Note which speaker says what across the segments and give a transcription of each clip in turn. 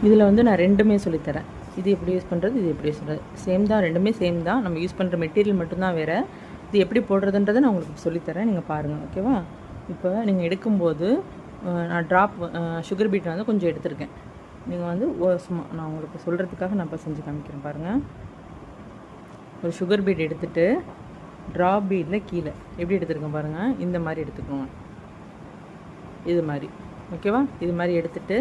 Speaker 1: இதில் வந்து நான் ரெண்டுமே சொல்லித்தரேன். இது எப்படி யூஸ் பண்ணுறது, இது எப்படி யூஸ் பண்ணுறது, சேம் தான், ரெண்டுமே சேம் தான். நம்ம யூஸ் பண்ணுற மெட்டீரியல் மட்டும்தான் வேறு. இது எப்படி போடுறதுன்றதை நான் உங்களுக்கு சொல்லித்தரேன், நீங்கள் பாருங்கள். ஓகேவா? இப்போ நீங்கள் எடுக்கும்போது நான் ட்ராப் சுகர் பீட் வந்து கொஞ்சம் எடுத்திருக்கேன். நீங்கள் வந்து சும்மா நான் உங்களுக்கு சொல்கிறதுக்காக நான் இப்போ செஞ்சு காமிக்கிறேன் பாருங்கள். ஒரு சுகர் பீட் எடுத்துகிட்டு ட்ராப் பீட்டில் கீழே எப்படி எடுத்துருக்கேன் பாருங்கள். இந்த மாதிரி எடுத்துக்கோங்க, இது மாதிரி. ஓகேவா? இது மாதிரி எடுத்துகிட்டு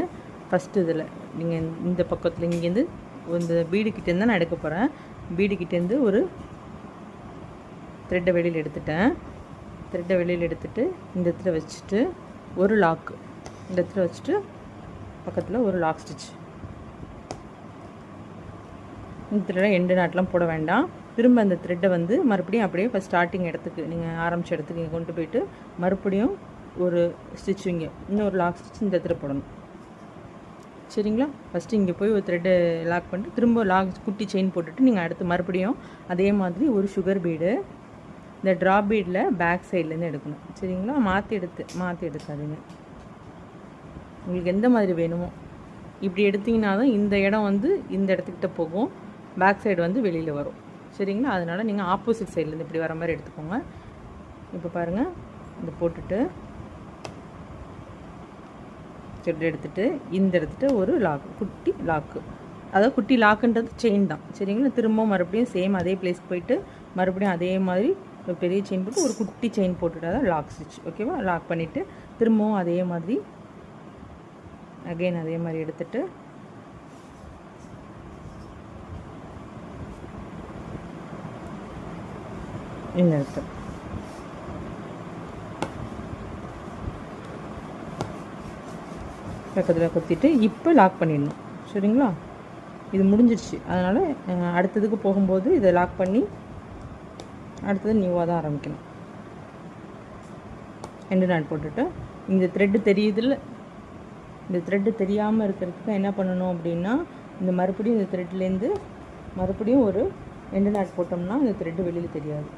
Speaker 1: ஃபஸ்ட்டு இதில் நீங்கள் இந்த பக்கத்தில் இங்கேருந்து இந்த பீடுக்கிட்டேருந்து நான் எடுக்க போகிறேன். பீடுக்கிட்டேருந்து ஒரு த்ரெட்டை வெளியில் எடுத்துட்டேன். த்ரெட்டை வெளியில் எடுத்துகிட்டு இந்த இடத்துல வச்சுட்டு ஒரு லாக்கு, இந்த இடத்துல வச்சுட்டு பக்கத்தில் ஒரு லாக் ஸ்டிச். இந்த த்ரெட்டை எண்டு நாட்டெலாம் போட வேண்டாம். திரும்ப அந்த த்ரெட்டை வந்து மறுபடியும் அப்படியே இப்போ ஸ்டார்டிங் இடத்துக்கு நீங்கள் ஆரம்பித்த இடத்துக்கு இங்கே கொண்டு போய்ட்டு மறுபடியும் ஒரு ஸ்டிச் இங்கே இன்னொரு லாக் ஸ்டிச் இந்த இடத்துல போடணும். சரிங்களா? ஃபஸ்ட்டு இங்கே போய் ஒரு த்ரெட்டை லாக் பண்ணிட்டு திரும்ப குட்டி செயின் போட்டுட்டு நீங்கள் அடுத்து மறுபடியும் அதே மாதிரி ஒரு சுகர் பீடு இந்த ட்ராப் பீடில் பேக் சைட்லேருந்து எடுக்கணும். சரிங்களா? மாற்றி எடுக்காதீங்க. உங்களுக்கு எந்த மாதிரி வேணுமோ இப்படி எடுத்திங்கன்னா தான் இந்த இடம் வந்து இந்த இடத்துக்கிட்ட போகும், பேக் சைடு வந்து வெளியில் வரும். சரிங்களா? அதனால் நீங்கள் ஆப்போசிட் சைட்லேருந்து இப்படி வர மாதிரி எடுத்துக்கோங்க. இப்போ பாருங்கள், இதை போட்டுட்டு த்ரெட் எடுத்துகிட்டு இந்த எடுத்துகிட்டு ஒரு லாக்கு, குட்டி லாக்கு, அதாவது குட்டி லாக்குன்றது செயின் தான். சரிங்களா? திரும்பவும் மறுபடியும் சேம் அதே பிளேஸ்க்கு போயிட்டு மறுபடியும் அதே மாதிரி ஒரு பெரிய செயின் போட்டு ஒரு குட்டி செயின் போட்டுட்டா தான் லாக் ஸ்டிச். ஓகேவா? லாக் பண்ணிவிட்டு திரும்பவும் அதே மாதிரி அகைன் அதே மாதிரி எடுத்துகிட்டு இந்த இடத்துல பக்கத்தில் குத்திட்டு இப்போ லாக் பண்ணிடணும். சரிங்களா? இது முடிஞ்சிடுச்சு. அதனால் அடுத்ததுக்கு போகும்போது இதை லாக் பண்ணி அடுத்தது நியூவாக தான் ஆரம்பிக்கணும். எண்டு நாட் போட்டுட்டு இந்த த்ரெட்டு தெரியுதில்ல, இந்த த்ரெட்டு தெரியாமல் இருக்கிறதுக்கு என்ன பண்ணணும் அப்படின்னா இந்த மறுபடியும் இந்த த்ரெட்லேருந்து மறுபடியும் ஒரு எண்டு நாட் போட்டோம்னா இந்த த்ரெட்டு வெளியில் தெரியாது.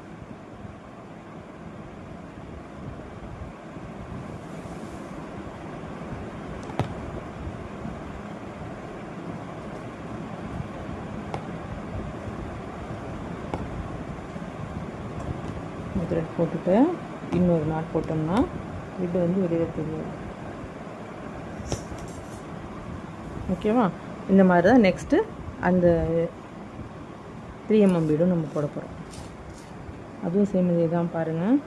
Speaker 1: த்ரெட் போட்டுட்டு இன்னொரு நாட் போட்டோம்னா த்ரெட்டு வந்து வெளியில் தெரியாது. ஓகேவா? இந்த மாதிரி தான் நெக்ஸ்ட்டு அந்த 3mm பீடும் நம்ம போட போகிறோம். அதுவும் சேம் இதே தான் பாருங்கள்.